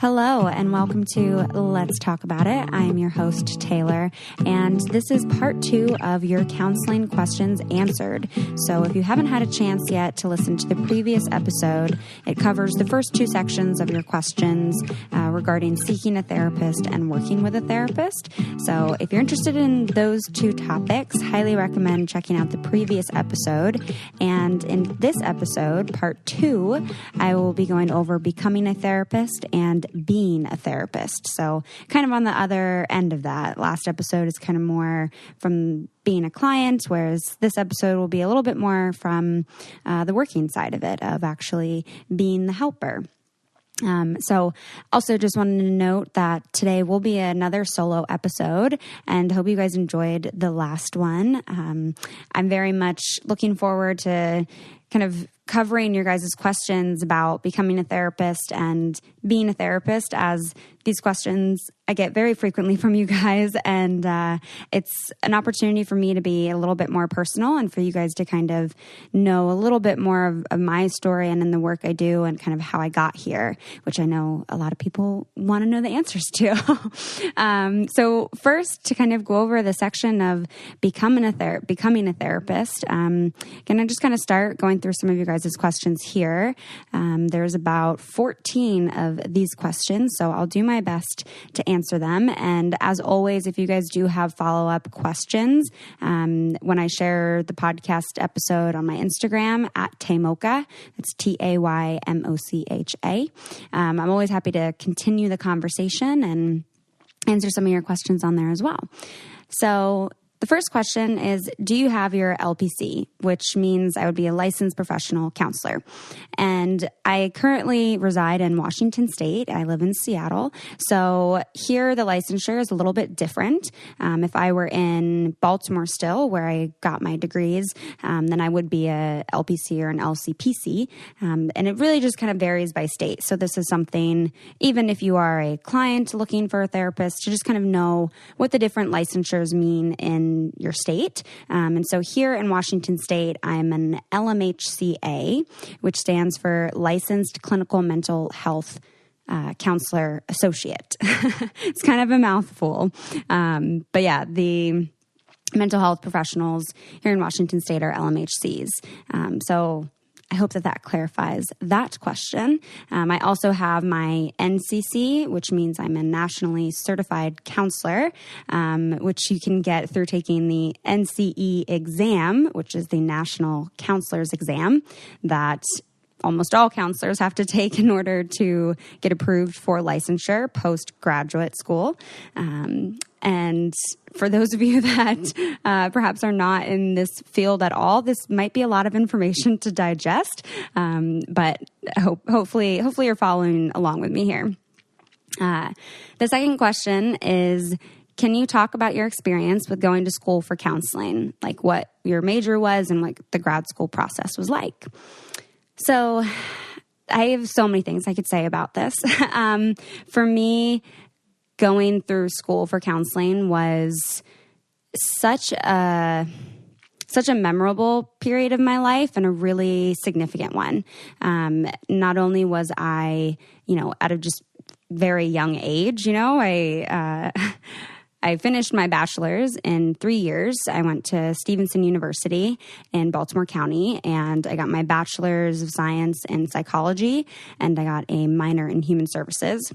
Hello and welcome to Let's Talk About It. I am your host, Taylor, and this is part 2 of your counseling questions answered. So if you haven't had a chance yet to listen to the previous episode, it covers the first 2 sections of your questions regarding seeking a therapist and working with a therapist. So if you're interested in those 2 topics, highly recommend checking out the previous episode. And in this episode, part 2, I will be going over becoming a therapist and being a therapist. So kind of on the other end of that. Last episode is kind of more from being a client, whereas this episode will be a little bit more from the working side of it, of actually being the helper. So also just wanted to note that today will be another solo episode and hope you guys enjoyed the last one. I'm very much looking forward to kind of covering your guys' questions about becoming a therapist and being a therapist, as these questions I get very frequently from you guys, and it's an opportunity for me to be a little bit more personal and for you guys to kind of know a little bit more of my story and in the work I do and kind of how I got here, which I know a lot of people want to know the answers to. So first, to kind of go over the section of becoming a therapist, can I just kind of start going through some of you guys' questions here. There's about 14 of these questions, so I'll do my best to answer them. And as always, if you guys do have follow-up questions, when I share the podcast episode on my Instagram at Taymocha, that's Taymocha, I'm always happy to continue the conversation and answer some of your questions on there as well. So the first question is, do you have your LPC, which means I would be a licensed professional counselor? And I currently reside in Washington State. I live in Seattle. So here the licensure is a little bit different. If I were in Baltimore still, where I got my degrees, then I would be a LPC or an LCPC. And it really just kind of varies by state. So this is something, even if you are a client looking for a therapist, to just kind of know what the different licensures mean in your state. And so here in Washington State, I'm an LMHCA, which stands for Licensed Clinical Mental Health Counselor Associate. It's kind of a mouthful. But yeah, the mental health professionals here in Washington State are LMHCs. So I hope that clarifies that question. I also have my NCC, which means I'm a nationally certified counselor, which you can get through taking the NCE exam, which is the National Counselor's Exam that almost all counselors have to take in order to get approved for licensure post-graduate school. And for those of you that perhaps are not in this field at all, this might be a lot of information to digest, but hopefully you're following along with me here. The second question is, can you talk about your experience with going to school for counseling, like what your major was and what the grad school process was like? So I have so many things I could say about this. For me, going through school for counseling was such a memorable period of my life and a really significant one. Not only was I, at a just very young age, I finished my bachelor's in 3 years. I went to Stevenson University in Baltimore County, and I got my bachelor's of science in psychology, and I got a minor in human services,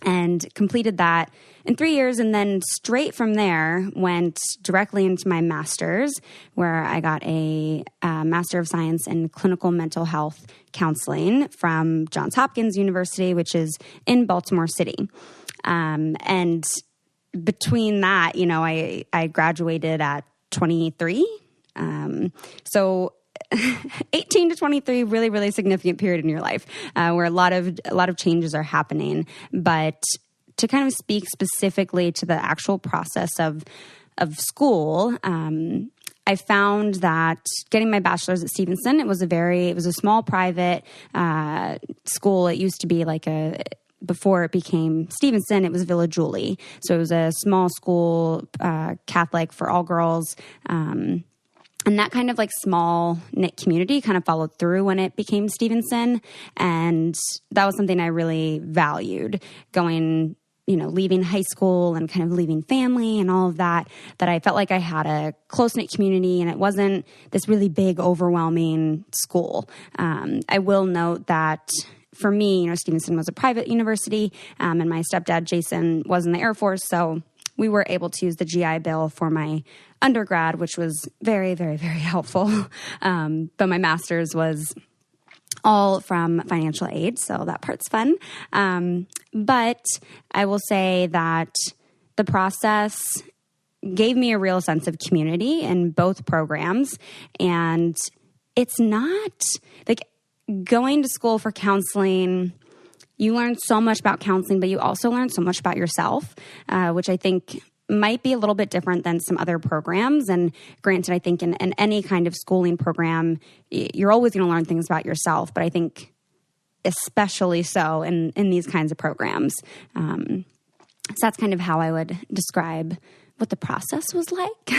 and completed that in 3 years. And then straight from there went directly into my master's, where I got a Master of Science in Clinical Mental Health Counseling from Johns Hopkins University, which is in Baltimore City. And between that, I graduated at 23. So 18 to 23, really, really significant period in your life, where a lot of changes are happening. But to kind of speak specifically to the actual process of school, I found that getting my bachelor's at Stevenson, it was a small private school. It used to be before it became Stevenson, it was Villa Julie. So it was a small school, Catholic for all girls. And that kind of like small knit community kind of followed through when it became Stevenson. And that was something I really valued going, leaving high school and kind of leaving family and all of that I felt like I had a close-knit community and it wasn't this really big, overwhelming school. I will note that for me, Stevenson was a private university, and my stepdad, Jason, was in the Air Force. So we were able to use the GI Bill for my undergrad, which was very, very, very helpful. But my master's was all from financial aid, so that part's fun. But I will say that the process gave me a real sense of community in both programs. And it's not like going to school for counseling. You learn so much about counseling, but you also learn so much about yourself, which I think might be a little bit different than some other programs. And granted, I think in any kind of schooling program, you're always going to learn things about yourself. But I think especially so in these kinds of programs. So that's kind of how I would describe what the process was like.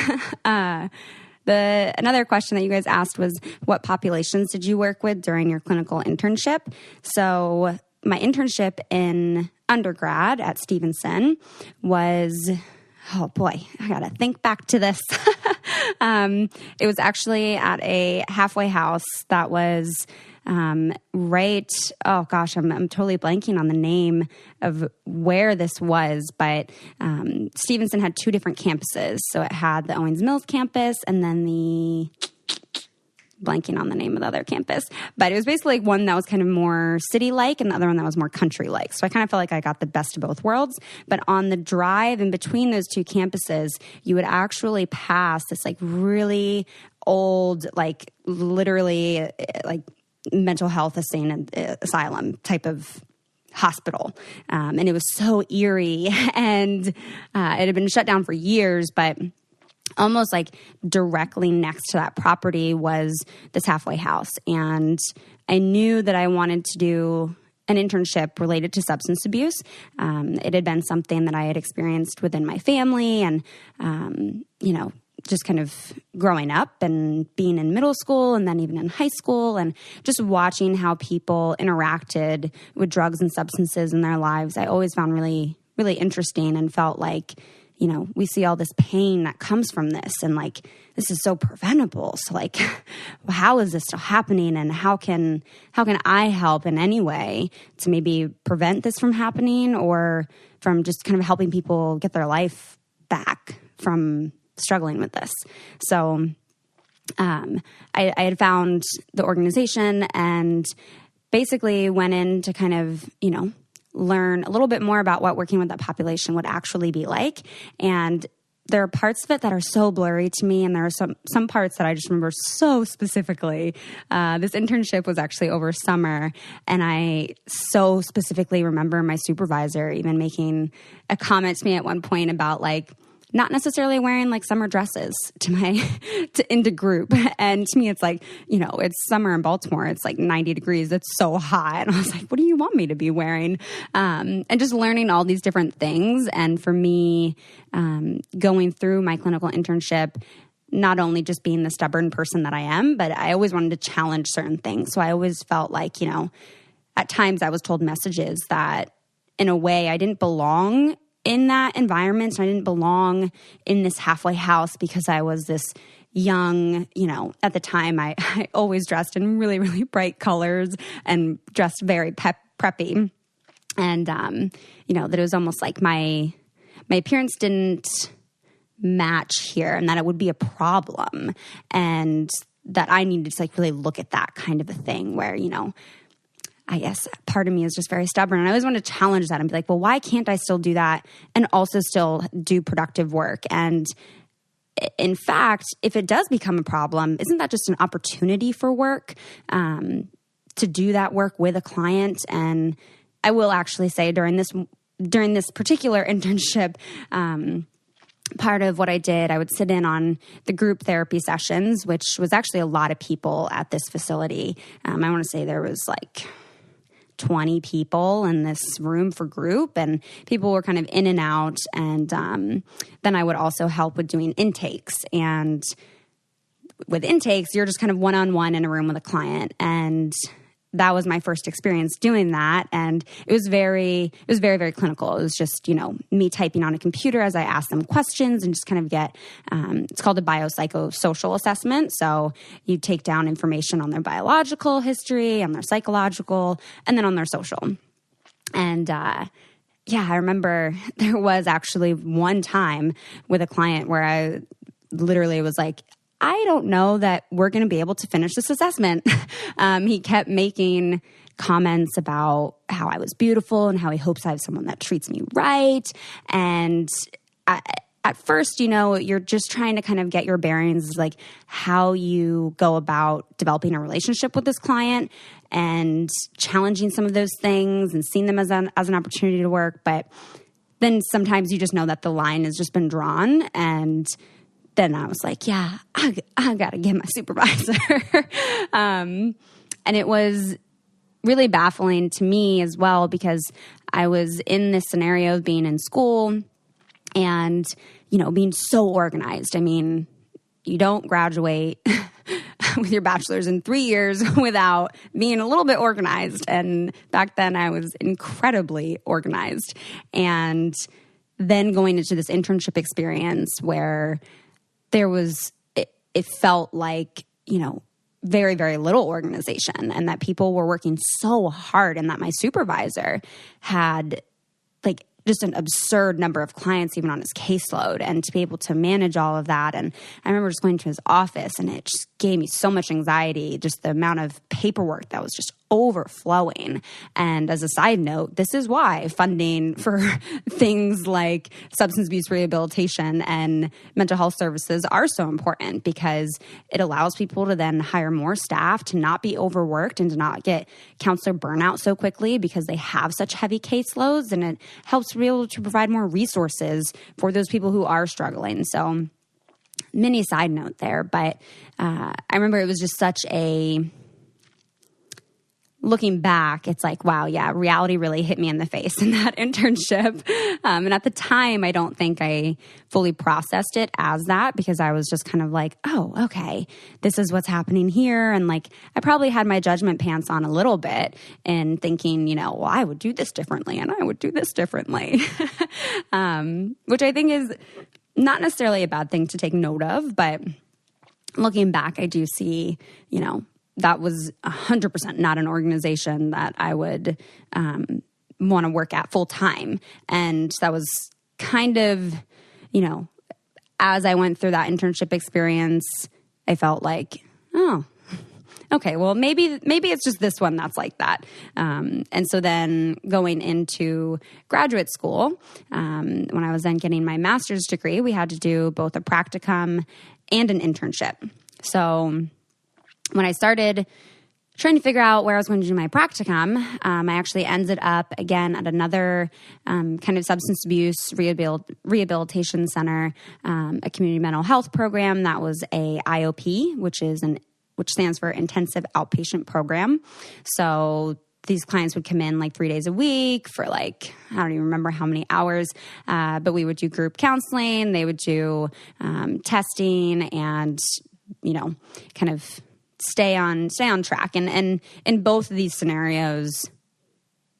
Another question that you guys asked was, what populations did you work with during your clinical internship? So my internship in undergrad at Stevenson was, oh boy, I got to think back to this. It was actually at a halfway house that was right, oh gosh, I'm totally blanking on the name of where this was, but Stevenson had two different campuses. So it had the Owings Mills campus and then blanking on the name of the other campus, but it was basically like one that was kind of more city-like and the other one that was more country-like. So I kind of felt like I got the best of both worlds. But on the drive in between those two campuses, you would actually pass this like really old, like literally like mental health asylum type of hospital. And it was so eerie and it had been shut down for years, but almost like directly next to that property was this halfway house. And I knew that I wanted to do an internship related to substance abuse. It had been something that I had experienced within my family and, just kind of growing up and being in middle school and then even in high school and just watching how people interacted with drugs and substances in their lives, I always found really, really interesting and felt like, we see all this pain that comes from this and like, this is so preventable. So like, how is this still happening and how can I help in any way to maybe prevent this from happening or from just kind of helping people get their life back from struggling with this. So I had found the organization and basically went in to kind of, learn a little bit more about what working with that population would actually be like. And there are parts of it that are so blurry to me, and there are some parts that I just remember so specifically. This internship was actually over summer, and I so specifically remember my supervisor even making a comment to me at one point about like, not necessarily wearing like summer dresses into group. And to me, it's like, it's summer in Baltimore. It's like 90 degrees. It's so hot. And I was like, what do you want me to be wearing? And just learning all these different things. And for me, going through my clinical internship, not only just being the stubborn person that I am, but I always wanted to challenge certain things. So I always felt like, at times I was told messages that in a way I didn't belong in that environment. So I didn't belong in this halfway house because I was this young, at the time I always dressed in really, really bright colors and dressed very preppy. And, that it was almost like my appearance didn't match here and that it would be a problem and that I needed to like really look at that kind of a thing where, I guess part of me is just very stubborn. And I always want to challenge that and be like, well, why can't I still do that and also still do productive work? And in fact, if it does become a problem, isn't that just an opportunity for work to do that work with a client? And I will actually say during this particular internship, part of what I did, I would sit in on the group therapy sessions, which was actually a lot of people at this facility. I want to say there was like 20 people in this room for group, and people were kind of in and out. And then I would also help with doing intakes. And with intakes, you're just kind of one-on-one in a room with a client. And that was my first experience doing that. And it was very, very clinical. It was just, me typing on a computer as I asked them questions and just kind of get, it's called a biopsychosocial assessment. So you take down information on their biological history, on their psychological, and then on their social. And, I remember there was actually one time with a client where I literally was like, I don't know that we're going to be able to finish this assessment. He kept making comments about how I was beautiful and how he hopes I have someone that treats me right. And at first, you're just trying to kind of get your bearings, like how you go about developing a relationship with this client and challenging some of those things and seeing them as an opportunity to work. But then sometimes you just know that the line has just been drawn. And then I was like, I got to get my supervisor. And it was really baffling to me as well, because I was in this scenario of being in school and, being so organized. I mean, you don't graduate with your bachelor's in 3 years without being a little bit organized. And back then I was incredibly organized. And then going into this internship experience where there was, it felt like, very, very little organization, and that people were working so hard, and that my supervisor had like just an absurd number of clients even on his caseload, and to be able to manage all of that. And I remember just going to his office, and it just gave me so much anxiety, just the amount of paperwork that was just overflowing. And as a side note, this is why funding for things like substance abuse rehabilitation and mental health services are so important, because it allows people to then hire more staff, to not be overworked, and to not get counselor burnout so quickly because they have such heavy caseloads. And it helps be able to provide more resources for those people who are struggling. So mini side note there, but I remember it was just such a... Looking back, it's like, wow, yeah, reality really hit me in the face in that internship. And at the time, I don't think I fully processed it as that, because I was just kind of like, oh, okay, this is what's happening here. And like, I probably had my judgment pants on a little bit and thinking, well, I would do this differently and I would do this differently, which I think is not necessarily a bad thing to take note of. But looking back, I do see, that was 100% not an organization that I would want to work at full time. And that was kind of, as I went through that internship experience, I felt like, oh, okay, well, maybe it's just this one that's like that. And so then going into graduate school, when I was then getting my master's degree, we had to do both a practicum and an internship. So when I started trying to figure out where I was going to do my practicum, I actually ended up again at another kind of substance abuse rehabilitation center, a community mental health program that was a IOP, which stands for Intensive Outpatient Program. So these clients would come in like 3 days a week for like, I don't even remember how many hours, but we would do group counseling. They would do testing and, kind of stay on track. And in both of these scenarios,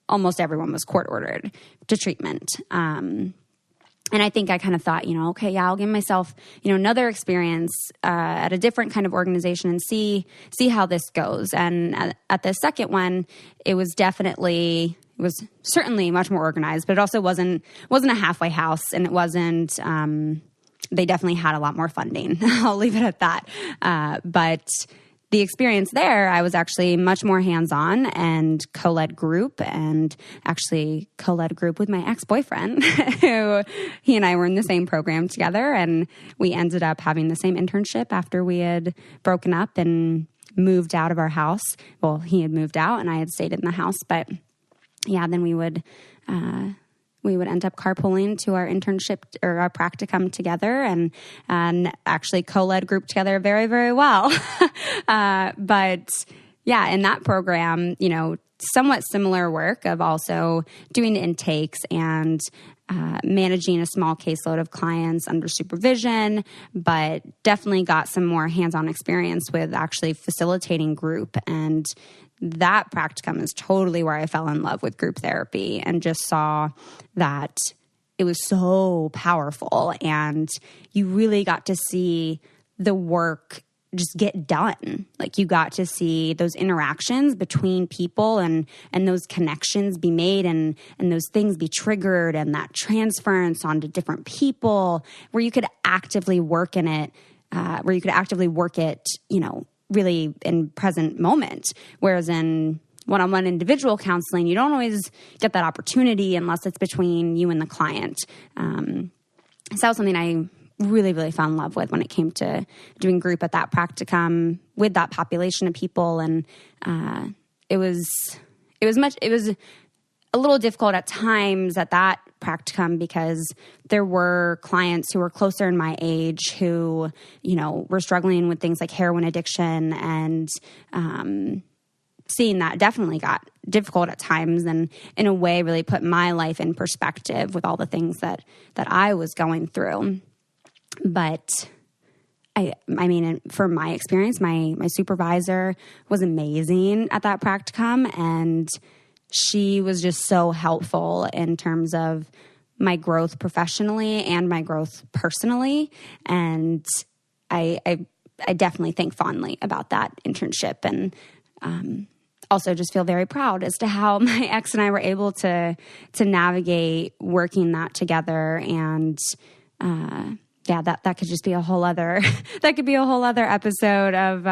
almost everyone was court ordered to treatment. And I think I kind of thought, okay, yeah, I'll give myself, another experience at a different kind of organization and see how this goes. And at the second one, it was certainly much more organized, but it also wasn't a halfway house, and it wasn't, they definitely had a lot more funding. I'll leave it at that. But the experience there, I was actually much more hands-on and co-led group, and actually co-led group with my ex-boyfriend, who he and I were in the same program together, and we ended up having the same internship after we had broken up and moved out of our house. Well, he had moved out and I had stayed in the house, but yeah, then we would end up carpooling to our internship or our practicum together, and actually co-led group together very, very well. But yeah, in that program, somewhat similar work of also doing intakes and managing a small caseload of clients under supervision, but definitely got some more hands-on experience with actually facilitating group. And that practicum is totally where I fell in love with group therapy and just saw that it was so powerful, and you really got to see the work just get done. Like, you got to see those interactions between people and those connections be made and those things be triggered, and that transference onto different people where you could actively work in it, really in present moment. Whereas in one-on-one individual counseling, you don't always get that opportunity unless it's between you and the client. So that was something I really, really fell in love with when it came to doing group at that practicum with that population of people. And it was a little difficult at times at that practicum because there were clients who were closer in my age who, were struggling with things like heroin addiction, and seeing that definitely got difficult at times, and in a way really put my life in perspective with all the things that I was going through. But I mean, from my experience, my supervisor was amazing at that practicum, and she was just so helpful in terms of my growth professionally and my growth personally. And I definitely think fondly about that internship, and also just feel very proud as to how my ex and I were able to navigate working that together. And that could just be a whole other episode of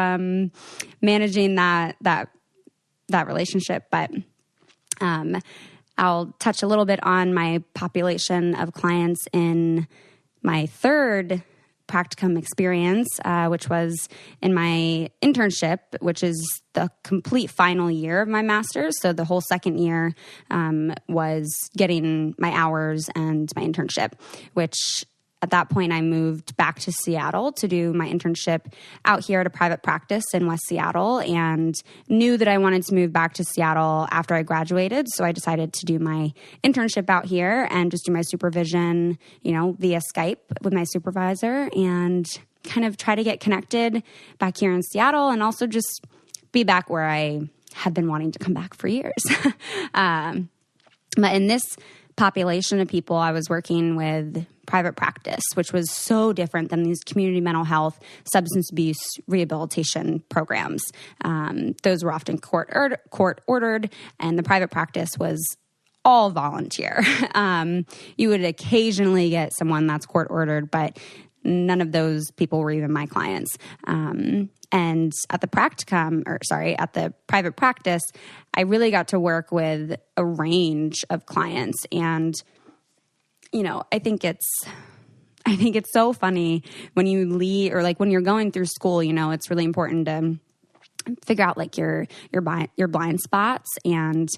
managing that relationship. But I'll touch a little bit on my population of clients in my third practicum experience, which was in my internship, which is the complete final year of my master's. So the whole second year was getting my hours and my internship, which at that point I moved back to Seattle to do my internship out here at a private practice in West Seattle, and knew that I wanted to move back to Seattle after I graduated. So I decided to do my internship out here and just do my supervision, via Skype with my supervisor, and kind of try to get connected back here in Seattle, and also just be back where I had been wanting to come back for years. But in this population of people, I was working with private practice, which was so different than these community mental health, substance abuse rehabilitation programs. Those were often court ordered, and the private practice was all volunteer. You would occasionally get someone that's court ordered, but none of those people were even my clients. And at the at the private practice, I really got to work with a range of clients. And, I think it's so funny when you leave, or like when you're going through school, it's really important to figure out like your blind spots. And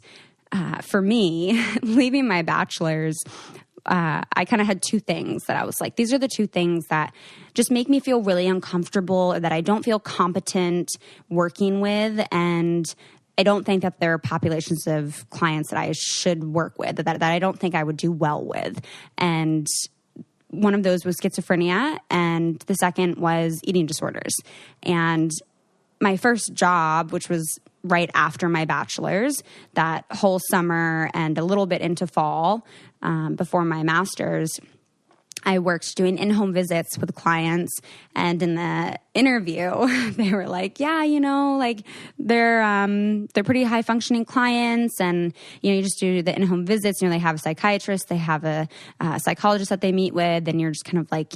for me, leaving my bachelor's, I kind of had two things that I was like, these are the two things that just make me feel really uncomfortable, or that I don't feel competent working with. And I don't think that there are populations of clients that I should work with, that I don't think I would do well with. And one of those was schizophrenia, and the second was eating disorders. And my first job, which was right after my bachelor's, that whole summer and a little bit into fall, before my master's, I worked doing in-home visits with clients. And in the interview, they were like, yeah, they're pretty high functioning clients. And, you just do the in-home visits, they have a psychiatrist, they have a psychologist that they meet with. And you're just kind of like,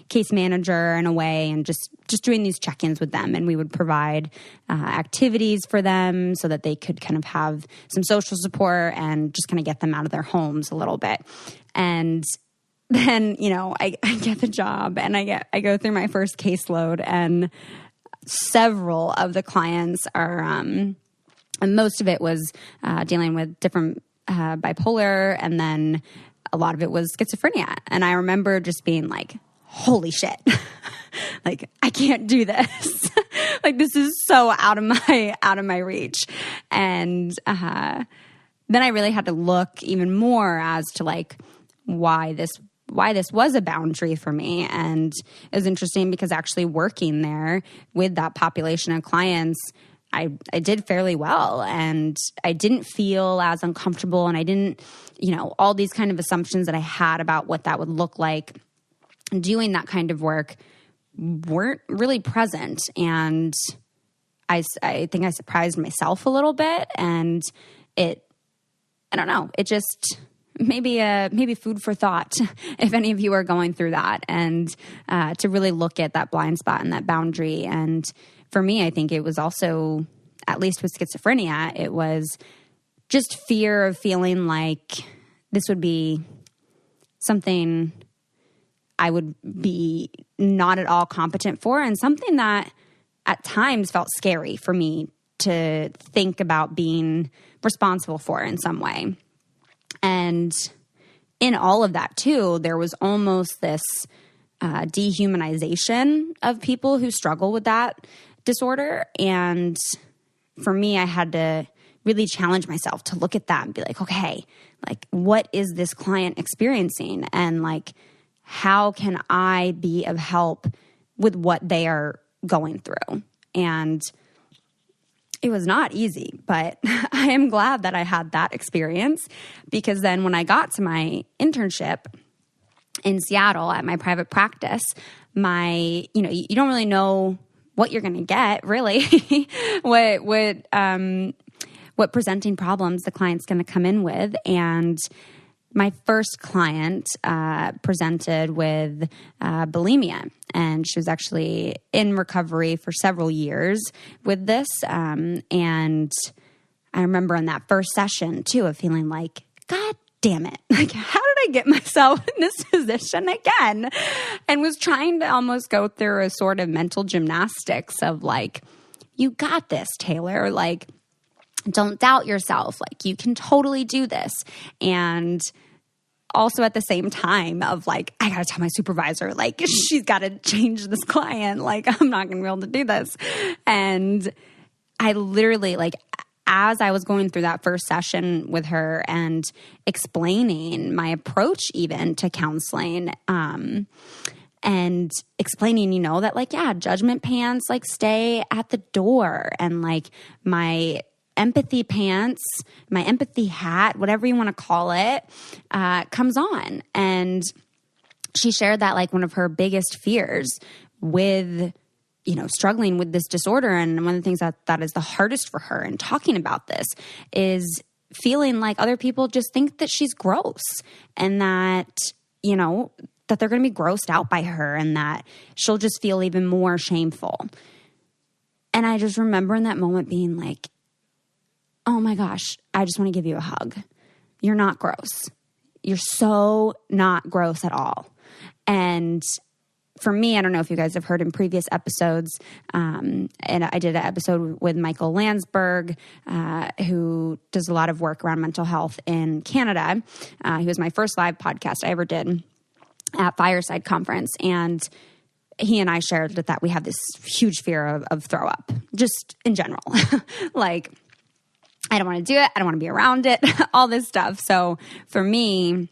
case manager in a way, and just doing these check-ins with them. And we would provide activities for them so that they could kind of have some social support and just kind of get them out of their homes a little bit. And then, I get the job, and I go through my first caseload, and several of the clients are, and most of it was dealing with different bipolar, and then a lot of it was schizophrenia. And I remember just being like, holy shit, like, I can't do this. Like, this is so out of my reach. And then I really had to look even more as to like, why this was a boundary for me. And it was interesting because actually working there with that population of clients, I did fairly well, and I didn't feel as uncomfortable, and I didn't, all these kind of assumptions that I had about what that would look like doing that kind of work weren't really present. And I think I surprised myself a little bit, and I don't know, it just maybe food for thought if any of you are going through that, and to really look at that blind spot and that boundary. And for me, I think it was also, at least with schizophrenia, it was just fear of feeling like this would be something I would be not at all competent for, and something that at times felt scary for me to think about being responsible for in some way. And in all of that too, there was almost this dehumanization of people who struggle with that disorder. And for me, I had to really challenge myself to look at that and be like, okay, like, what is this client experiencing? And like, how can I be of help with what they are going through? And it was not easy, but I am glad that I had that experience, because then when I got to my internship in Seattle at my private practice, you don't really know what you're going to get, really, what presenting problems the client's going to come in with. And my first client presented with bulimia, and she was actually in recovery for several years with this. And I remember in that first session, too, of feeling like, God damn it. Like, how did I get myself in this position again? And was trying to almost go through a sort of mental gymnastics of like, you got this, Taylor. Like, don't doubt yourself. Like, you can totally do this. And also at the same time of like, I got to tell my supervisor, like, she's got to change this client. Like, I'm not going to be able to do this. And I literally, like, as I was going through that first session with her and explaining my approach even to counseling, and explaining, that like, yeah, judgment pants, like, stay at the door, and like my empathy pants, my empathy hat, whatever you want to call it, comes on. And she shared that like one of her biggest fears with, struggling with this disorder. And one of the things that is the hardest for her in talking about this is feeling like other people just think that she's gross, and that, that they're going to be grossed out by her, and that she'll just feel even more shameful. And I just remember in that moment being like, oh my gosh, I just want to give you a hug. You're not gross. You're so not gross at all. And for me, I don't know if you guys have heard in previous episodes, and I did an episode with Michael Landsberg, who does a lot of work around mental health in Canada. He was my first live podcast I ever did at Fireside Conference. And he and I shared that we have this huge fear of throw up, just in general. Like, I don't want to do it. I don't want to be around it, all this stuff. So for me,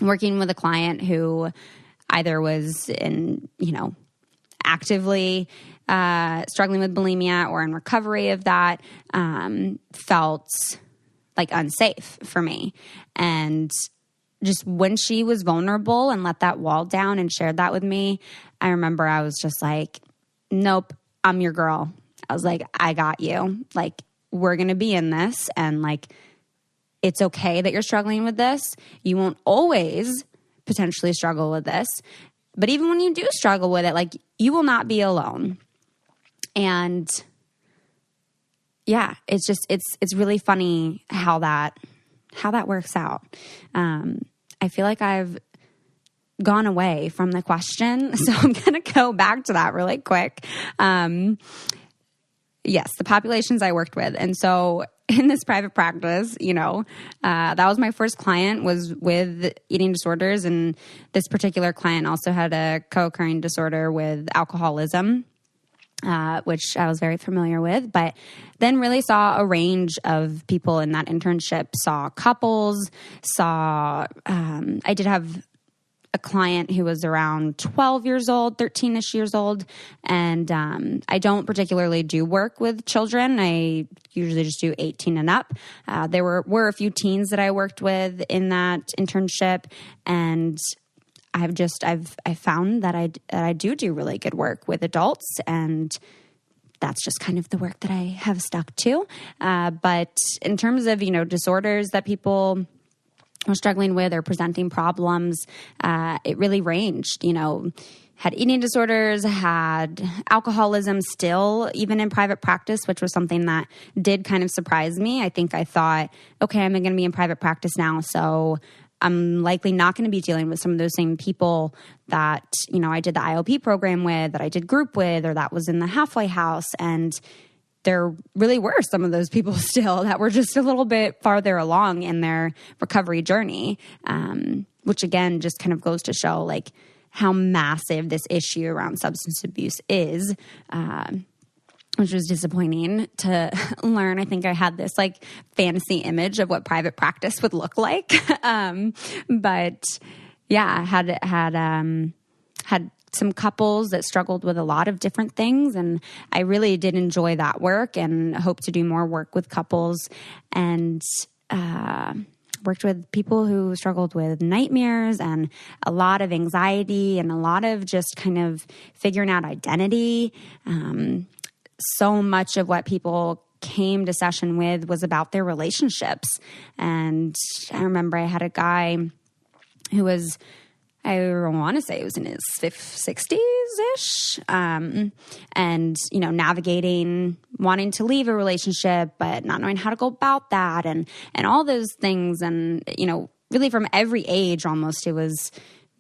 working with a client who either was in, actively struggling with bulimia or in recovery of that, felt like unsafe for me. And just when she was vulnerable and let that wall down and shared that with me, I remember I was just like, nope, I'm your girl. I was like, I got you. Like, we're going to be in this, and like, it's okay that you're struggling with this. You won't always potentially struggle with this, but even when you do struggle with it, like, you will not be alone. And yeah, it's just, it's really funny how that works out. I feel like I've gone away from the question, so I'm going to go back to that really quick. Yes, the populations I worked with. And so in this private practice, that was my first client, was with eating disorders. And this particular client also had a co-occurring disorder with alcoholism. which I was very familiar with, but then really saw a range of people in that internship, saw couples, I did have a client who was around 12 years old, 13-ish years old. And I don't particularly do work with children. I usually just do 18 and up. There were a few teens that I worked with in that internship. And I've found that I do really good work with adults, and that's just kind of the work that I have stuck to. But in terms of, disorders that people were struggling with or presenting problems, it really ranged, had eating disorders, had alcoholism still, even in private practice, which was something that did kind of surprise me. I think I thought, okay, I'm going to be in private practice now, so I'm likely not going to be dealing with some of those same people that, I did the IOP program with, that I did group with, or that was in the halfway house. And there really were some of those people still that were just a little bit farther along in their recovery journey, which again just kind of goes to show like how massive this issue around substance abuse is, which was disappointing to learn. I think I had this like fantasy image of what private practice would look like, but yeah, had some couples that struggled with a lot of different things. And I really did enjoy that work and hope to do more work with couples, and worked with people who struggled with nightmares and a lot of anxiety and a lot of just kind of figuring out identity. So much of what people came to session with was about their relationships. And I remember I had a guy who was, I want to say he was in his 60s-ish, and, navigating, wanting to leave a relationship, but not knowing how to go about that, and all those things. And, really from every age almost, it was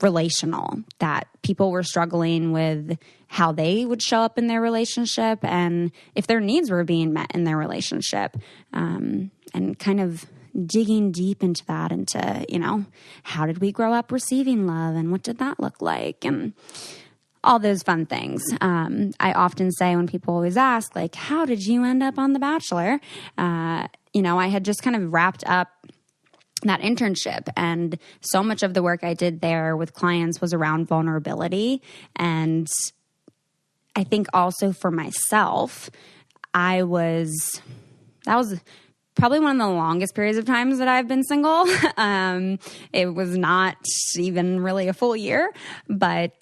relational, that people were struggling with how they would show up in their relationship and if their needs were being met in their relationship, and kind of digging deep into that, into, how did we grow up receiving love and what did that look like, and all those fun things. I often say when people always ask, like, how did you end up on The Bachelor? I had just kind of wrapped up that internship, and so much of the work I did there with clients was around vulnerability. And I think also for myself, that was probably one of the longest periods of times that I've been single. It was not even really a full year, but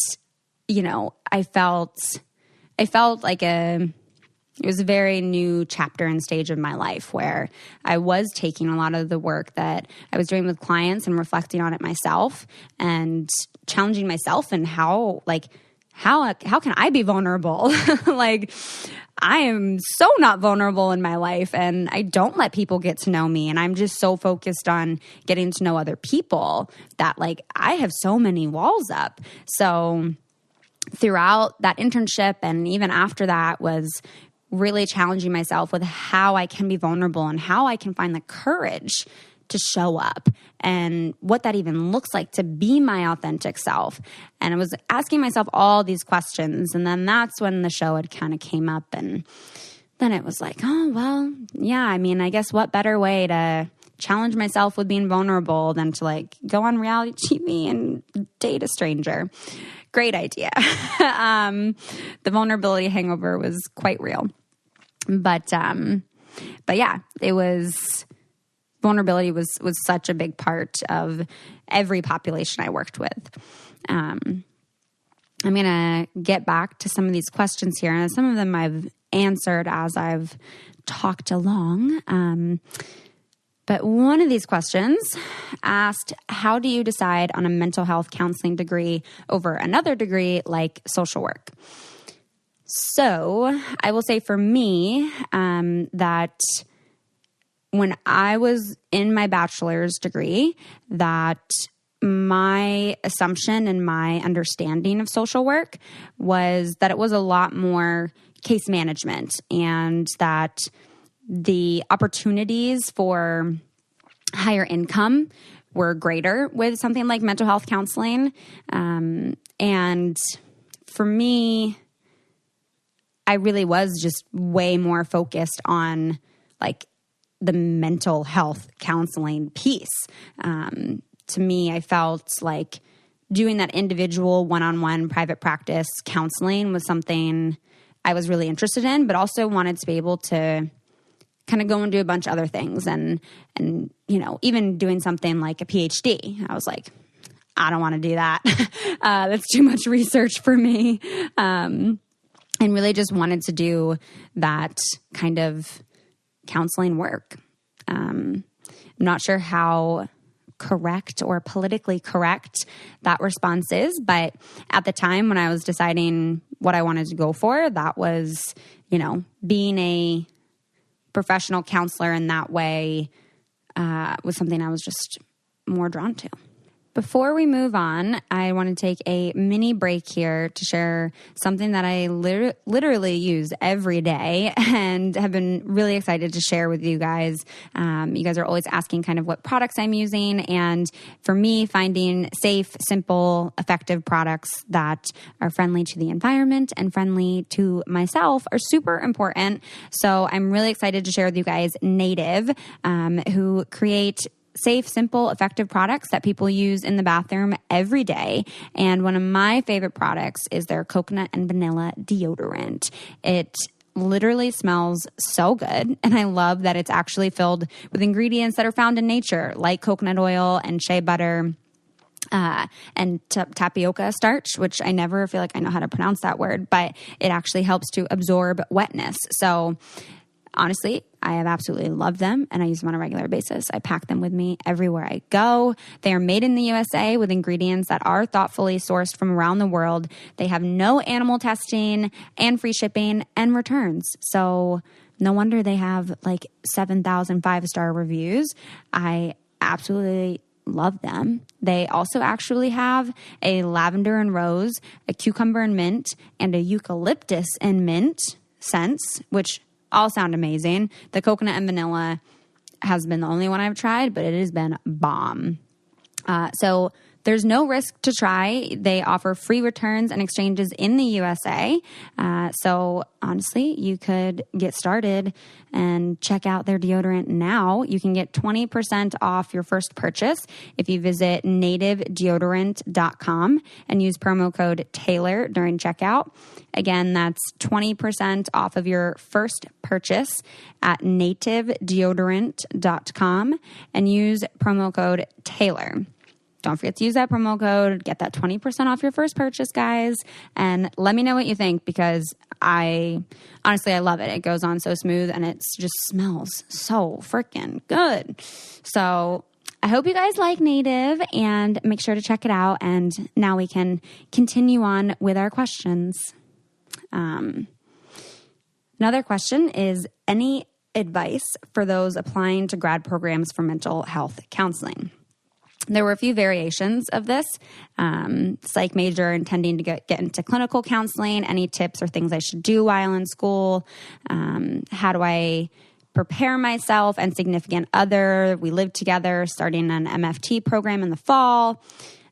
I felt like it was a very new chapter and stage of my life where I was taking a lot of the work that I was doing with clients and reflecting on it myself and challenging myself, and how can I be vulnerable? Like, I am so not vulnerable in my life, and I don't let people get to know me. And I'm just so focused on getting to know other people that I have so many walls up. So throughout that internship and even after that was really challenging myself with how I can be vulnerable and how I can find the courage to show up and what that even looks like to be my authentic self. And I was asking myself all these questions. And then that's when the show had kind of came up. And then it was like, oh, well, yeah, I guess what better way to challenge myself with being vulnerable than to go on reality TV and date a stranger. Great idea. The vulnerability hangover was quite real. But yeah, vulnerability was such a big part of every population I worked with. I'm going to get back to some of these questions here, and some of them I've answered as I've talked along. But one of these questions asked, how do you decide on a mental health counseling degree over another degree like social work? So I will say for me, that when I was in my bachelor's degree, that my assumption and my understanding of social work was that it was a lot more case management, and that the opportunities for higher income were greater with something like mental health counseling. And for me, I really was just way more focused on like the mental health counseling piece. To me, I felt like doing that individual one-on-one private practice counseling was something I was really interested in, but also wanted to be able to kind of go and do a bunch of other things. And even doing something like a PhD, I was like, I don't want to do that. That's too much research for me. And really just wanted to do that kind of counseling work. I'm not sure how correct or politically correct that response is, but at the time when I was deciding what I wanted to go for, that was, being a professional counselor in that way was something I was just more drawn to. Before we move on, I want to take a mini break here to share something that I literally use every day and have been really excited to share with you guys. You guys are always asking kind of what products I'm using. And for me, finding safe, simple, effective products that are friendly to the environment and friendly to myself are super important. So I'm really excited to share with you guys Native, who create safe, simple, effective products that people use in the bathroom every day. And one of my favorite products is their coconut and vanilla deodorant. It literally smells so good. And I love that it's actually filled with ingredients that are found in nature, like coconut oil and shea butter, and tapioca starch, which I never feel like I know how to pronounce that word, but it actually helps to absorb wetness. So honestly, I have absolutely loved them, and I use them on a regular basis. I pack them with me everywhere I go. They are made in the USA with ingredients that are thoughtfully sourced from around the world. They have no animal testing and free shipping and returns. So no wonder they have like 7,000 5-star reviews. I absolutely love them. They also actually have a lavender and rose, a cucumber and mint, and a eucalyptus and mint scents, which all sound amazing. The coconut and vanilla has been the only one I've tried, but it has been bomb. So there's no risk to try. They offer free returns and exchanges in the USA. So honestly, you could get started and check out their deodorant now. You can get 20% off your first purchase if you visit nativedeodorant.com and use promo code Taylor during checkout. Again, that's 20% off of your first purchase at nativedeodorant.com and use promo code Taylor. Don't forget to use that promo code. Get that 20% off your first purchase, guys. And let me know what you think, because I love it. It goes on so smooth and it just smells so freaking good. So I hope you guys like Native, and make sure to check it out. And now we can continue on with our questions. Another question is, any advice for those applying to grad programs for mental health counseling? There were a few variations of this. Psych major intending to get into clinical counseling, any tips or things I should do while in school? How do I prepare myself and significant other? We live together, starting an MFT program in the fall.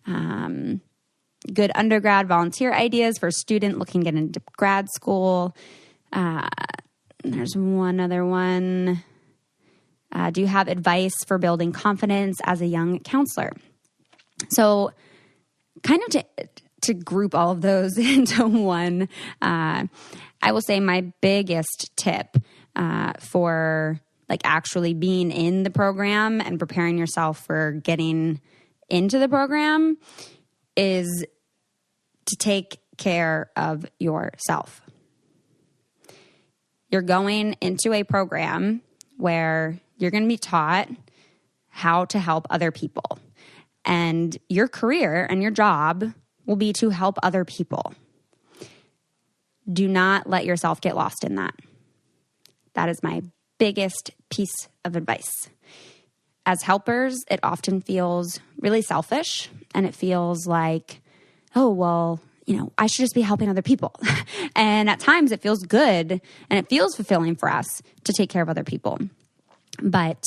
Good undergrad volunteer ideas for a student looking to get into grad school. There's one other one. Do you have advice for building confidence as a young counselor? So kind of to group all of those into one, I will say my biggest tip for like actually being in the program and preparing yourself for getting into the program is to take care of yourself. You're going into a program where you're going to be taught how to help other people. And your career and your job will be to help other people. Do not let yourself get lost in that. That is my biggest piece of advice. As helpers, it often feels really selfish, and it feels like, oh, well, I should just be helping other people. And at times it feels good and it feels fulfilling for us to take care of other people. But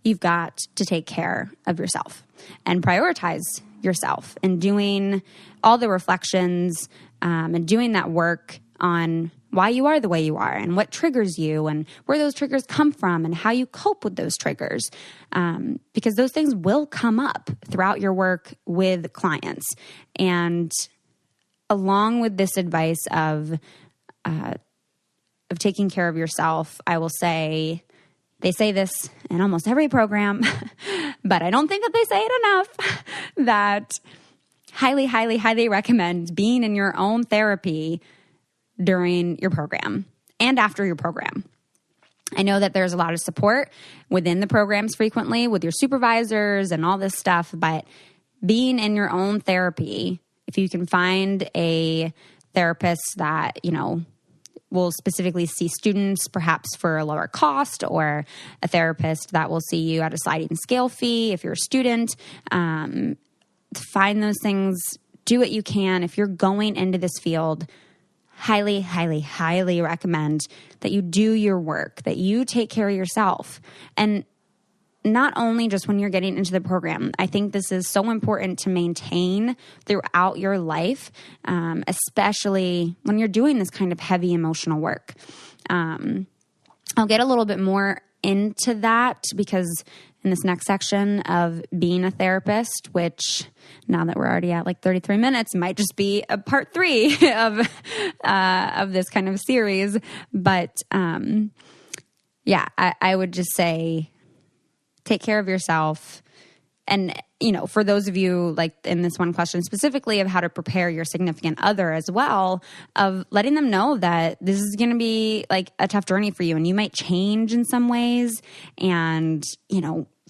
you've got to take care of yourself and prioritize yourself, and doing all the reflections and doing that work on why you are the way you are and what triggers you and where those triggers come from and how you cope with those triggers. Because those things will come up throughout your work with clients. And along with this advice of taking care of yourself, I will say, they say this in almost every program, but I don't think that they say it enough, that highly, highly, highly recommend being in your own therapy during your program and after your program. I know that there's a lot of support within the programs frequently with your supervisors and all this stuff, but being in your own therapy, if you can find a therapist that, will specifically see students perhaps for a lower cost, or a therapist that will see you at a sliding scale fee if you're a student, find those things, do what you can. If you're going into this field, highly, highly, highly recommend that you do your work, that you take care of yourself. And not only just when you're getting into the program, I think this is so important to maintain throughout your life, especially when you're doing this kind of heavy emotional work. I'll get a little bit more into that because in this next section of being a therapist, which now that we're already at like 33 minutes, might just be a part 3 of this kind of series. But yeah, I would just say, take care of yourself. And, for those of you like in this one question specifically of how to prepare your significant other as well, of letting them know that this is going to be like a tough journey for you and you might change in some ways. And,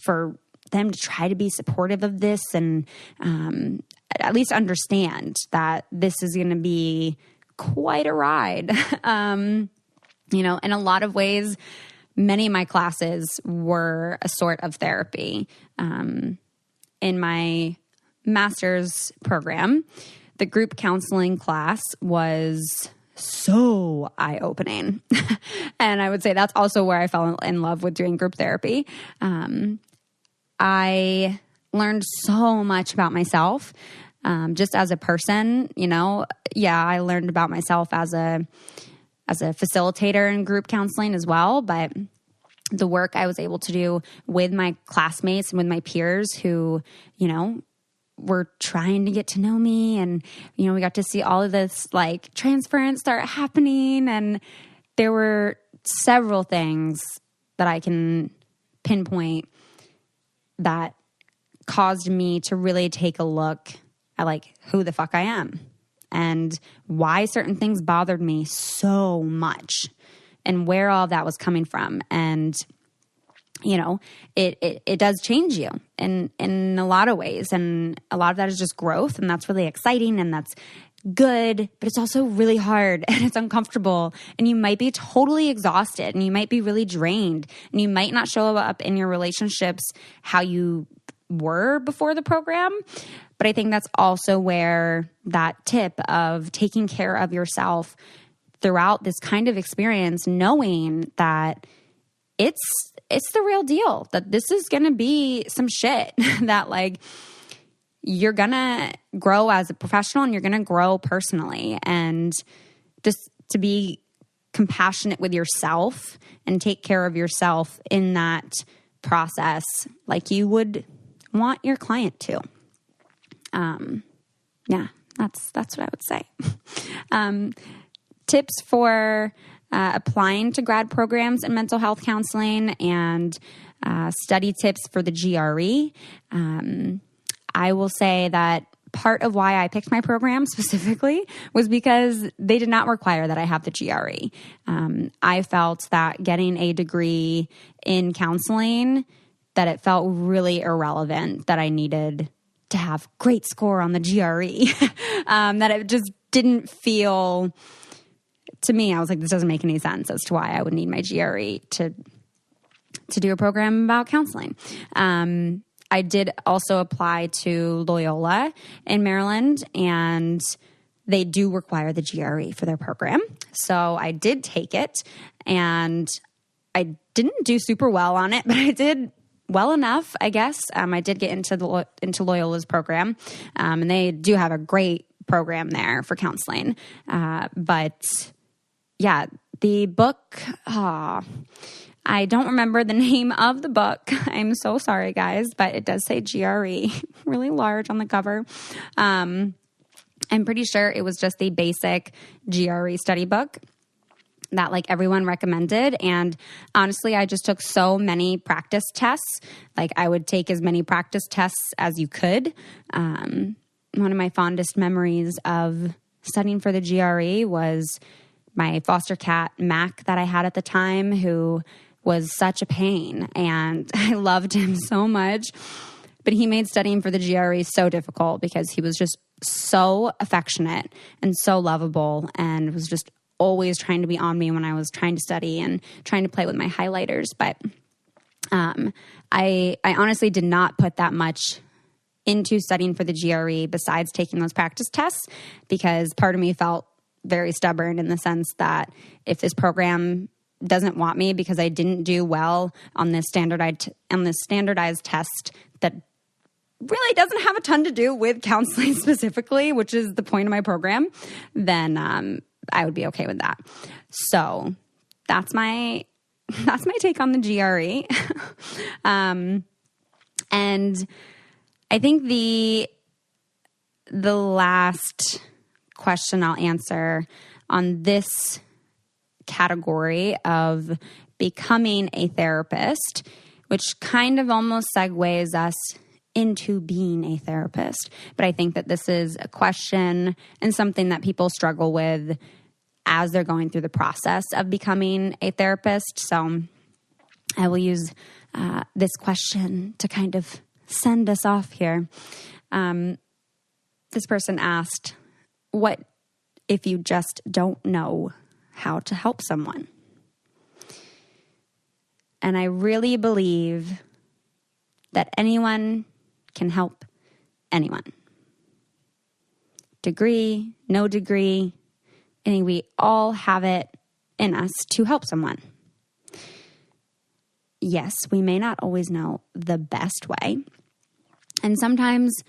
for them to try to be supportive of this and at least understand that this is going to be quite a ride. In a lot of ways, many of my classes were a sort of therapy. In my master's program, the group counseling class was so eye-opening. And I would say that's also where I fell in love with doing group therapy. I learned so much about myself just as a person. I learned about myself as a facilitator in group counseling as well, but the work I was able to do with my classmates and with my peers who, were trying to get to know me, and, we got to see all of this like transference start happening. And there were several things that I can pinpoint that caused me to really take a look at like who the fuck I am and why certain things bothered me so much and where all that was coming from. And, it does change you in a lot of ways. And a lot of that is just growth, and that's really exciting and that's good, but it's also really hard and it's uncomfortable, and you might be totally exhausted and you might be really drained, and you might not show up in your relationships how you were before the program. But I think that's also where that tip of taking care of yourself throughout this kind of experience, knowing that it's the real deal, that this is going to be some shit, that like you're going to grow as a professional and you're going to grow personally, and just to be compassionate with yourself and take care of yourself in that process like you would want your client to. That's what I would say. Tips for applying to grad programs in mental health counseling and study tips for the GRE. I will say that part of why I picked my program specifically was because they did not require that I have the GRE. I felt that getting a degree in counseling, that it felt really irrelevant, that I needed to have great score on the GRE, that it just didn't feel... To me, I was like, this doesn't make any sense as to why I would need my GRE to do a program about counseling. I did also apply to Loyola in Maryland, and they do require the GRE for their program. So I did take it, and I didn't do super well on it, but I did well enough, I guess. I did get into Loyola's program, and they do have a great program there for counseling. But yeah, the book, I don't remember the name of the book. I'm so sorry, guys, but it does say GRE really large on the cover. I'm pretty sure it was just the basic GRE study book that like everyone recommended. And honestly, I just took so many practice tests. Like I would take as many practice tests as you could. One of my fondest memories of studying for the GRE was my foster cat, Mac, that I had at the time, who was such a pain. And I loved him so much. But he made studying for the GRE so difficult because he was just so affectionate and so lovable and was just always trying to be on me when I was trying to study and trying to play with my highlighters. But I honestly did not put that much into studying for the GRE besides taking those practice tests, because part of me felt very stubborn in the sense that if this program doesn't want me because I didn't do well on this standardized test that really doesn't have a ton to do with counseling specifically, which is the point of my program, then I would be okay with that. So that's my take on the GRE. And I think the last question I'll answer on this category of becoming a therapist, which kind of almost segues us into being a therapist. But I think that this is a question and something that people struggle with as they're going through the process of becoming a therapist. So I will use this question to kind of send us off here. This person asked, what if you just don't know how to help someone? And I really believe that anyone can help anyone. Degree, no degree, I think we all have it in us to help someone. Yes, we may not always know the best way. And sometimes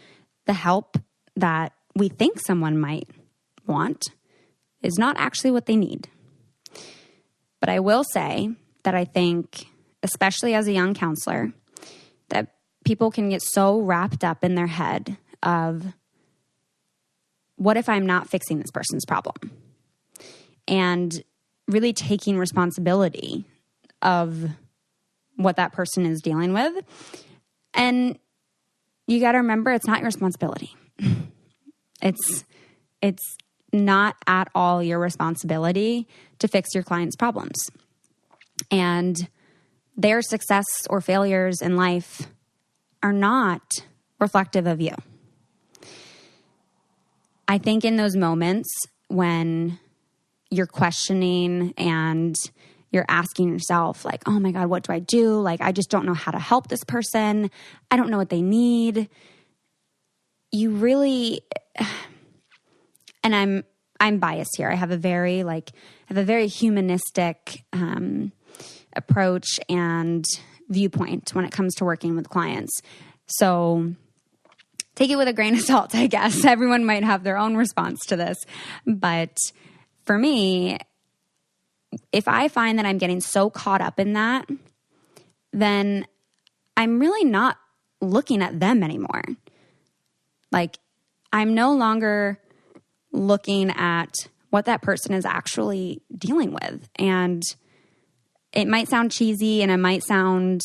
the help that we think someone might want is not actually what they need. But I will say that I think, especially as a young counselor, that people can get so wrapped up in their head of, what if I'm not fixing this person's problem? And really taking responsibility of what that person is dealing with. And you got to remember, it's not your responsibility. It's not at all your responsibility to fix your client's problems. And their success or failures in life are not reflective of you. I think in those moments when you're questioning and you're asking yourself, like, oh my God, what do I do? Like, I just don't know how to help this person. I don't know what they need. You really, and I'm biased here. I have a very humanistic approach and viewpoint when it comes to working with clients. So take it with a grain of salt, I guess. Everyone might have their own response to this. But for me, if I find that I'm getting so caught up in that, then I'm really not looking at them anymore. Like, I'm no longer looking at what that person is actually dealing with. And it might sound cheesy and it might sound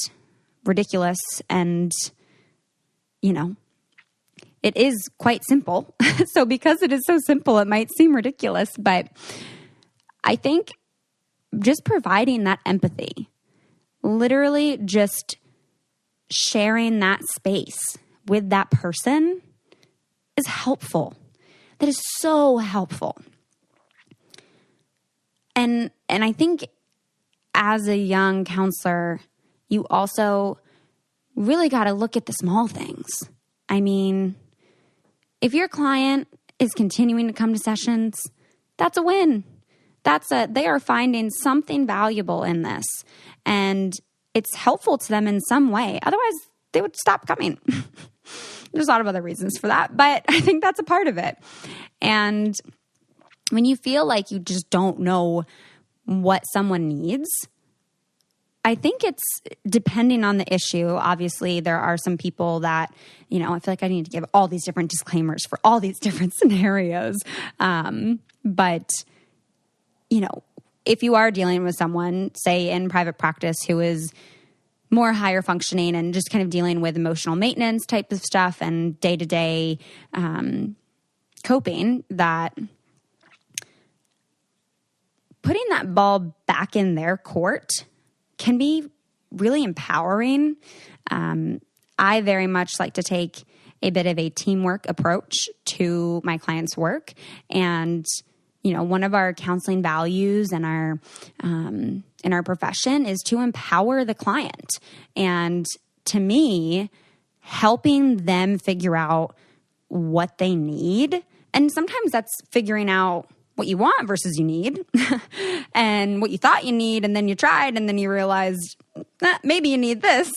ridiculous. And, you know, it is quite simple. So because it is so simple, it might seem ridiculous. But I think just providing that empathy, literally just sharing that space with that person is helpful. That is so helpful. And I think as a young counselor, you also really got to look at the small things. I mean, if your client is continuing to come to sessions, that's a win. They are finding something valuable in this, and it's helpful to them in some way. Otherwise, they would stop coming. There's a lot of other reasons for that, but I think that's a part of it. And when you feel like you just don't know what someone needs. I think it's depending on the issue. Obviously, there are some people that, I feel like I need to give all these different disclaimers for all these different scenarios. But, if you are dealing with someone, say in private practice, who is more higher functioning and just kind of dealing with emotional maintenance type of stuff and day-to-day coping, that putting that ball back in their court can be really empowering. I very much like to take a bit of a teamwork approach to my clients' work. And, one of our counseling values in our profession is to empower the client. And to me, helping them figure out what they need. And sometimes that's figuring out what you want versus you need and what you thought you need. And then you tried and then you realized maybe you need this.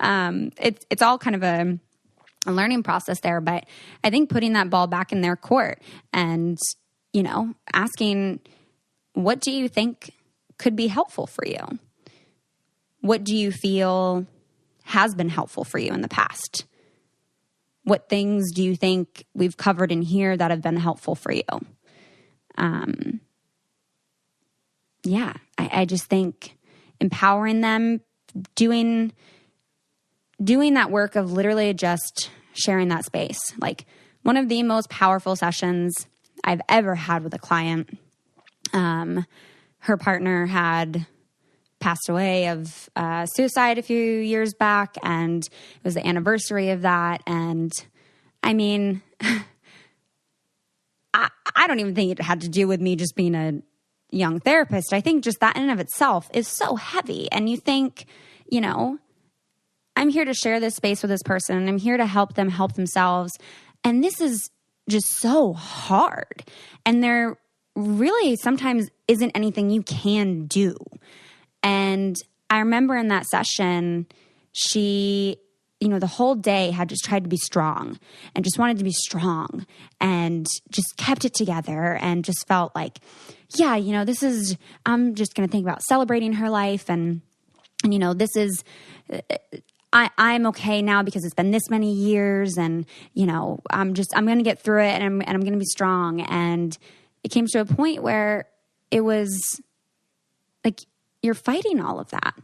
It's all kind of a learning process there. But I think putting that ball back in their court and, asking, what do you think could be helpful for you? What do you feel has been helpful for you in the past? What things do you think we've covered in here that have been helpful for you? I just think empowering them, doing that work of literally just sharing that space. Like one of the most powerful sessions I've ever had with a client, her partner had passed away of suicide a few years back, and it was the anniversary of that. And I mean, I don't even think it had to do with me just being a young therapist. I think just that in and of itself is so heavy. And you think, I'm here to share this space with this person, and I'm here to help them help themselves. And this is just so hard. And there really sometimes isn't anything you can do. And I remember in that session, she, the whole day had just tried to be strong and just wanted to be strong and just kept it together and just felt like, I'm just going to think about celebrating her life. And this is, I'm okay now because it's been this many years, and, I'm going to get through it, and I'm going to be strong. And it came to a point where it was like, you're fighting all of that.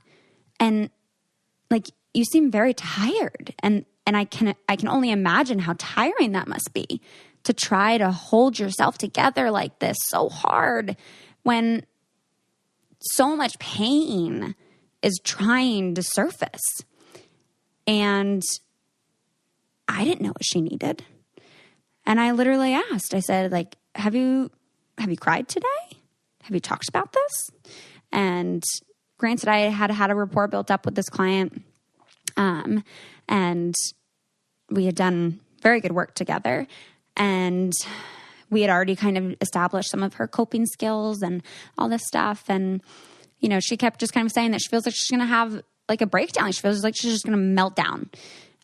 And like, you seem very tired. And I can only imagine how tiring that must be to try to hold yourself together like this so hard when so much pain is trying to surface. And I didn't know what she needed. And I literally asked, I said, like, have you cried today? Have you talked about this? And granted, I had a rapport built up with this client. And we had done very good work together. And we had already kind of established some of her coping skills and all this stuff. And, she kept just kind of saying that she feels like she's going to have like a breakdown. She feels like she's just going to melt down.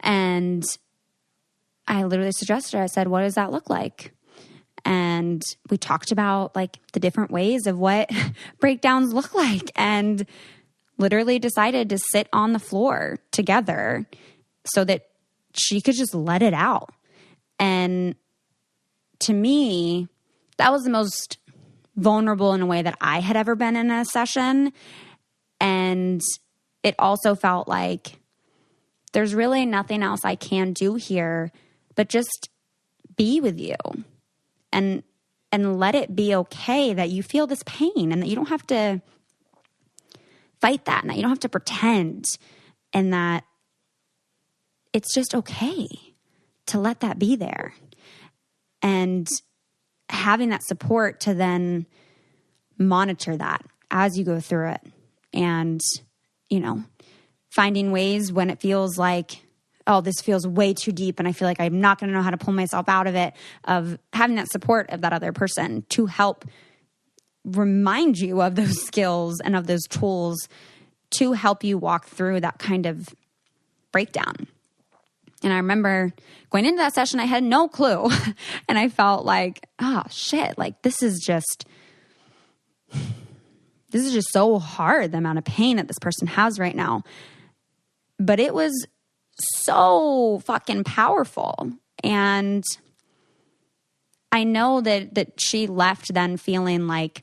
And I literally suggested her, I said, what does that look like? And we talked about like the different ways of what breakdowns look like, and literally decided to sit on the floor together so that she could just let it out. And to me, that was the most vulnerable in a way that I had ever been in a session. And it also felt like there's really nothing else I can do here but just be with you and let it be okay that you feel this pain, and that you don't have to fight that, and that you don't have to pretend, and that it's just okay to let that be there. And having that support to then monitor that as you go through it, and, finding ways when it feels like, oh, this feels way too deep and I feel like I'm not going to know how to pull myself out of it, of having that support of that other person to help remind you of those skills and of those tools to help you walk through that kind of breakdown. And I remember going into that session, I had no clue. And I felt like, oh shit, like this is just, this is just so hard, the amount of pain that this person has right now. But it was so fucking powerful. And I know that she left then feeling like,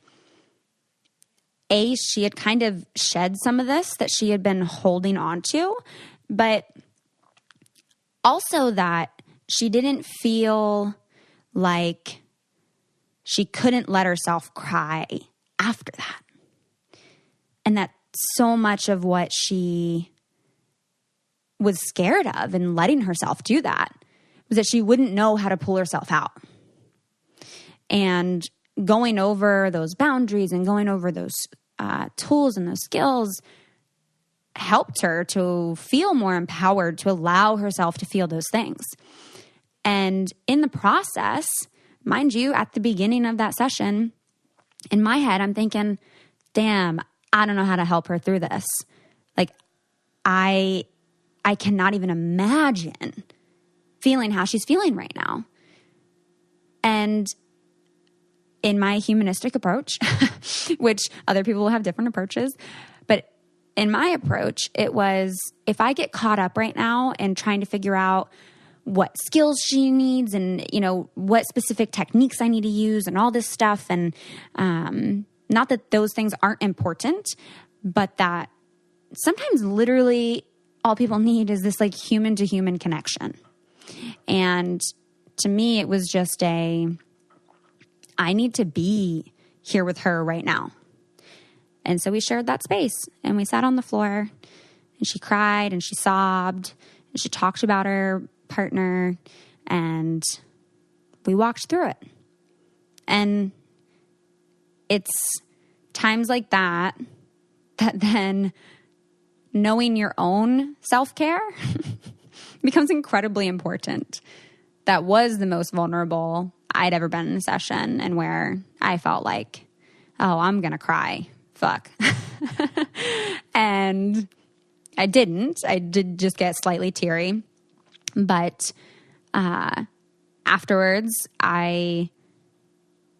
she had kind of shed some of this that she had been holding on to, but also that she didn't feel like she couldn't let herself cry after that. And that so much of what she was scared of in letting herself do that was that she wouldn't know how to pull herself out. And going over those boundaries and going over those tools and those skills helped her to feel more empowered to allow herself to feel those things. And in the process, mind you, at the beginning of that session, in my head, I'm thinking, damn, I don't know how to help her through this. Like, I cannot even imagine feeling how she's feeling right now. And in my humanistic approach, which other people will have different approaches, but in my approach, it was, if I get caught up right now in trying to figure out what skills she needs and, what specific techniques I need to use and all this stuff, and not that those things aren't important, but that sometimes literally all people need is this like human to human connection. And to me, it was just I need to be here with her right now. And so we shared that space and we sat on the floor and she cried and she sobbed and she talked about her partner and we walked through it. And it's times like that then knowing your own self-care becomes incredibly important. That was the most vulnerable I'd ever been in a session, and where I felt like, oh, I'm going to cry. Fuck. And I didn't. I did just get slightly teary. But afterwards, I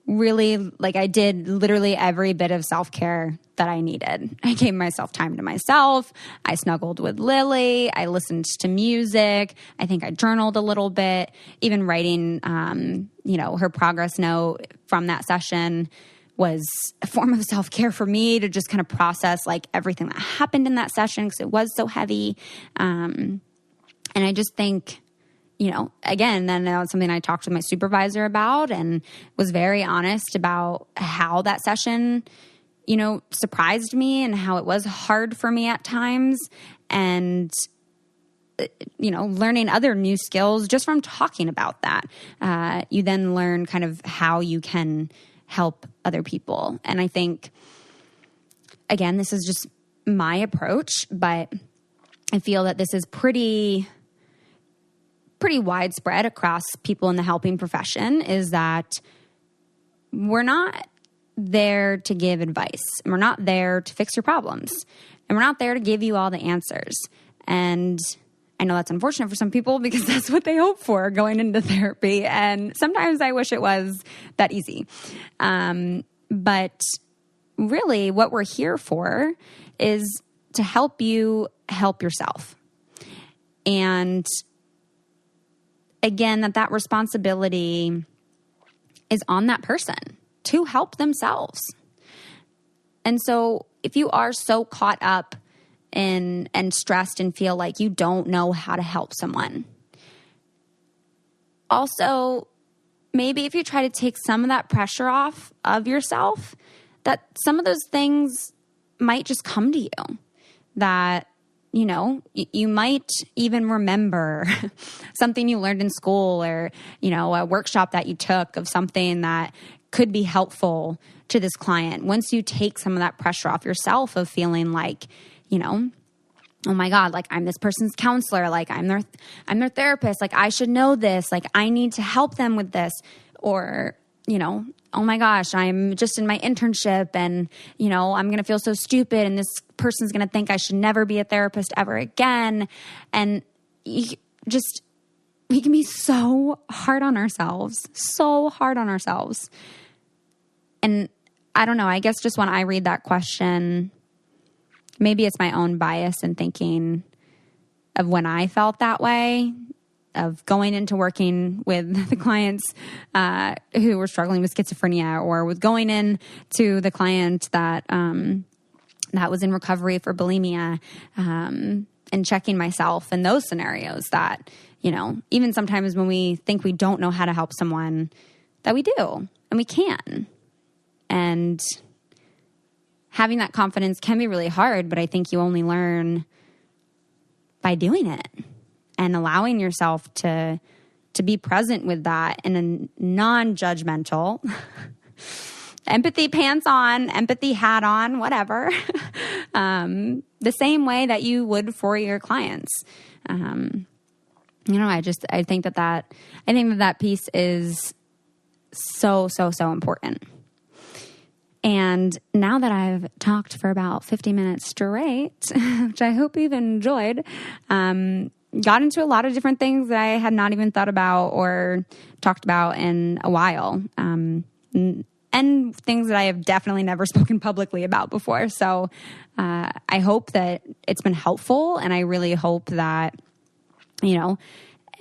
really, I did literally every bit of self-care that I needed. I gave myself time to myself. I snuggled with Lily. I listened to music. I think I journaled a little bit. Even writing, her progress note from that session was a form of self-care for me to just kind of process everything that happened in that session because it was so heavy. And I just think, again, then that was something I talked to my supervisor about and was very honest about how that session, surprised me and how it was hard for me at times. And, learning other new skills just from talking about that. You then learn kind of how you can help other people. And I think, again, this is just my approach, but I feel that this is pretty widespread across people in the helping profession, is that we're not there to give advice, and we're not there to fix your problems, and we're not there to give you all the answers. And I know that's unfortunate for some people because that's what they hope for going into therapy. And sometimes I wish it was that easy. But really what we're here for is to help you help yourself. And again, that responsibility is on that person to help themselves. And so if you are so caught up in and stressed and feel like you don't know how to help someone, also maybe if you try to take some of that pressure off of yourself, that some of those things might just come to you. That you might even remember something you learned in school, or, a workshop that you took of something that could be helpful to this client. Once you take some of that pressure off yourself of feeling like, oh my God, I'm this person's counselor, I'm their therapist, I should know this, I need to help them with this, or, oh my gosh, I'm just in my internship and, I'm going to feel so stupid and this person's going to think I should never be a therapist ever again. And we can be so hard on ourselves. And I don't know. I guess just when I read that question, maybe it's my own bias in thinking of when I felt that way, of going into working with the clients who were struggling with schizophrenia, or with going in to the client that that was in recovery for bulimia, and checking myself in those scenarios that, even sometimes when we think we don't know how to help someone, that we do and we can. And having that confidence can be really hard, but I think you only learn by doing it and allowing yourself to be present with that in a non-judgmental, empathy pants on, empathy hat on, whatever, the same way that you would for your clients. I think that piece is so important. And now that I've talked for about 50 minutes straight, which I hope you've enjoyed, got into a lot of different things that I had not even thought about or talked about in a while, and things that I have definitely never spoken publicly about before. So I hope that it's been helpful, and I really hope that,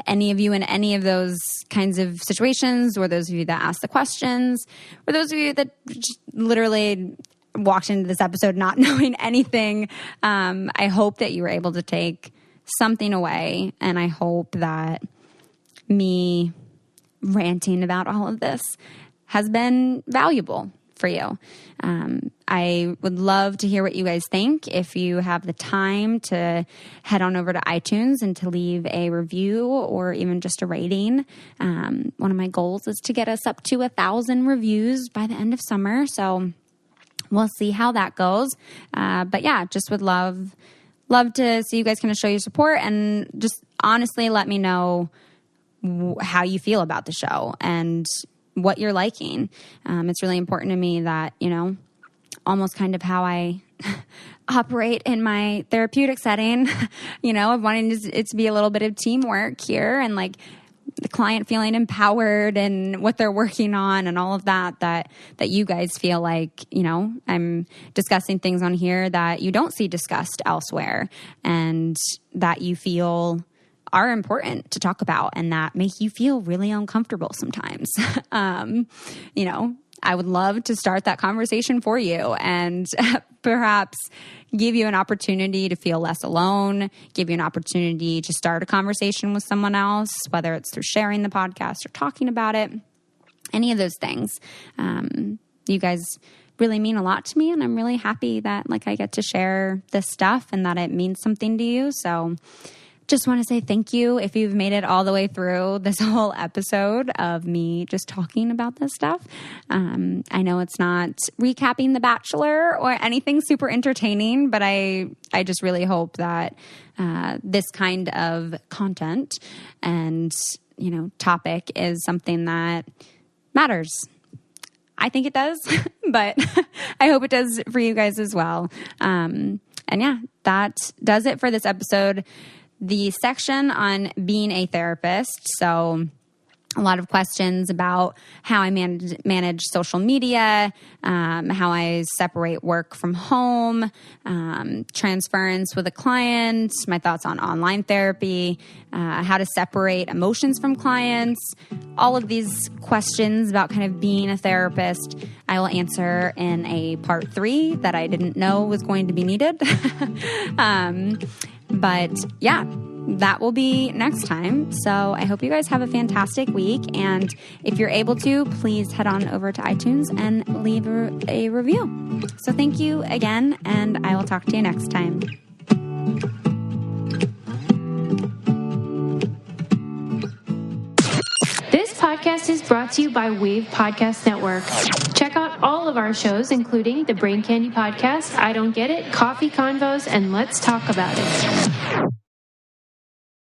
any of you in any of those kinds of situations, or those of you that ask the questions, or those of you that just literally walked into this episode not knowing anything, I hope that you were able to take something away. And I hope that me ranting about all of this has been valuable for you. I would love to hear what you guys think. If you have the time to head on over to iTunes and to leave a review or even just a rating. One of my goals is to get us up to 1,000 reviews by the end of summer. So we'll see how that goes. But yeah, just would love to see you guys kind of show your support, and just honestly let me know how you feel about the show and what you're liking. It's really important to me that, almost kind of how I operate in my therapeutic setting, of wanting it to be a little bit of teamwork here, and like the client feeling empowered and what they're working on and all of that you guys feel like, I'm discussing things on here that you don't see discussed elsewhere, and that you feel are important to talk about, and that make you feel really uncomfortable sometimes. I would love to start that conversation for you, and perhaps give you an opportunity to feel less alone, give you an opportunity to start a conversation with someone else, whether it's through sharing the podcast or talking about it, any of those things. You guys really mean a lot to me, and I'm really happy that I get to share this stuff and that it means something to you. So just want to say thank you if you've made it all the way through this whole episode of me just talking about this stuff. I know it's not recapping The Bachelor or anything super entertaining, but I just really hope that this kind of content and, topic is something that matters. I think it does, but I hope it does for you guys as well. And yeah, that does it for this episode. The section on being a therapist. So a lot of questions about how I manage social media, how I separate work from home, transference with a client, my thoughts on online therapy, how to separate emotions from clients. All of these questions about kind of being a therapist, I will answer in a part 3 that I didn't know was going to be needed. But yeah, that will be next time. So I hope you guys have a fantastic week. And if you're able to, please head on over to iTunes and leave a review. So thank you again, and I will talk to you next time. This podcast is brought to you by Wave Podcast Network. Check out all of our shows, including the Brain Candy Podcast, I Don't Get It, Coffee Convos, and Let's Talk About It.